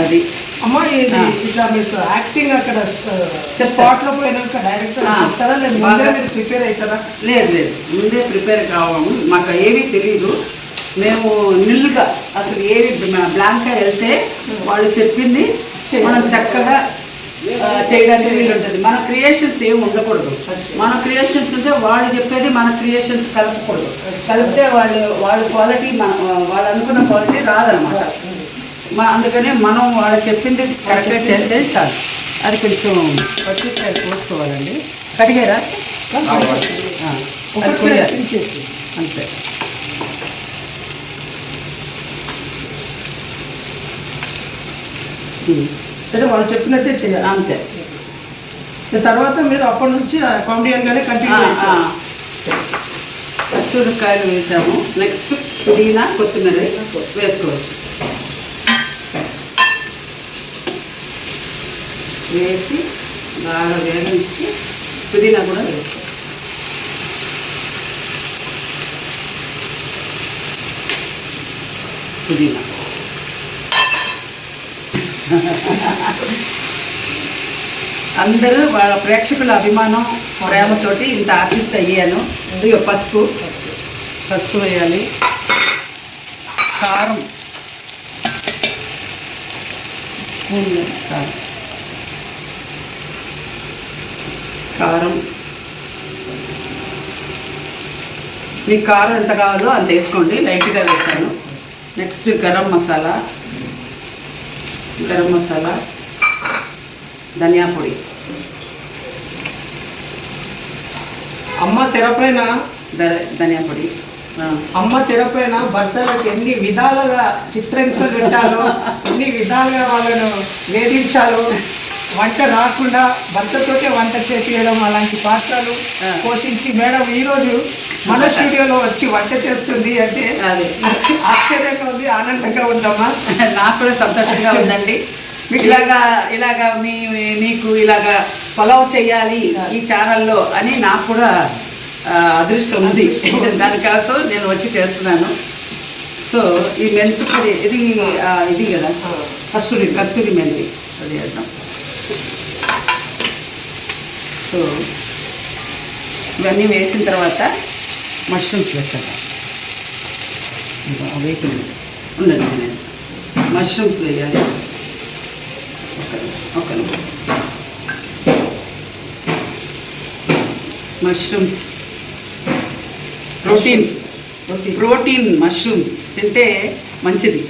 అది అమ్మ ఇది ఇట్లా మీకు యాక్టింగ్ అక్కడ స్పాట్లో పోయినాక డైరెక్టర్ చెప్తారా లేదు ముందే మీరు ప్రిపేర్ అవుతారా? లేదు లేదు, ముందే ప్రిపేర్ కావము. మాకు ఏమీ తెలీదు. మేము నిల్లుగా అసలు ఏవి బ్లాంక్గా వెళ్తే వాళ్ళు చెప్పింది మనం చక్కగా చేయడానికి వీలు ఉంటుంది. మన క్రియేషన్స్ ఏమి ఉండకూడదు. మన క్రియేషన్స్ ఉంటే వాళ్ళు చెప్పేది మన క్రియేషన్స్ కలపకూడదు. కలిపితే వాళ్ళు క్వాలిటీ వాళ్ళు అనుకున్న క్వాలిటీ రాదనమాట. అందుకనే మనం వాళ్ళు చెప్పింది కరెక్ట్గా చేస్తే చాలు. అది కొంచెం పచ్చిమిరపకాయలు కోసుకోవాలండి. కడిగారా? అది కొయ్యాలి అంతే. అంటే వాళ్ళు చెప్పినట్టే చేయాలి అంతే. తర్వాత మీరు అప్పటి నుంచి కామెడియన్గానే కంటిన్యూ పచ్చిమిరపకాయలు వేసాము. నెక్స్ట్ పుదీనా కొత్తిమీర వేసుకోవచ్చు. వేసి బాగా వేగించి పుదీనా కూడా వేసుకోవాలి. పుదీనా అందరూ వాళ్ళ ప్రేక్షకుల అభిమానం ప్రేమతోటి ఇంత ఆర్టిస్ట్ అయ్యాను. ఇక పసుపు వేయాలి. కారం కారం మీకు కారం ఎంత కావాలో అంత వేసుకోండి. లైట్గా వేసాను. నెక్స్ట్ గరం మసాలా, ధనియా పొడి. అమ్మ తెరపైన ధనియా పొడి. అమ్మ తెరపైన భర్తలకు ఎన్ని విధాలుగా చిత్రహింసలు పెట్టాలో, ఎన్ని విధాలుగా వాళ్ళను వేధించాలో, వంట రాకుండా భర్తతోటే వంట చేపించడం, అలాంటి పాత్రలు పోషించి మేడం ఈరోజు మన స్టూడియోలో వచ్చి వంట చేస్తుంది అంటే ఆశ్చర్యంగా ఉంది, ఆనందంగా ఉందమ్మా. నాకు కూడా సంతోషంగా ఉందండి. ఇలాగా మీకు ఇలాగా పలావ్ చేయాలి ఈ ఛానల్లో అని నాకు కూడా అదృష్టం ఉంది. దానికోసం నేను వచ్చి చేస్తున్నాను. సో ఈ మెంతి పొడి ఇది కదా కస్తూరి మెంతి అది వేద్దాం. సో ఇవన్నీ వేసిన తర్వాత మష్రూమ్స్ వేస్తాను. వేసింది ఉండండి, నేను మష్రూమ్స్ వేయాలి. ఒక మష్రూమ్స్ ప్రోటీన్ మష్రూమ్ తింటే మంచిది.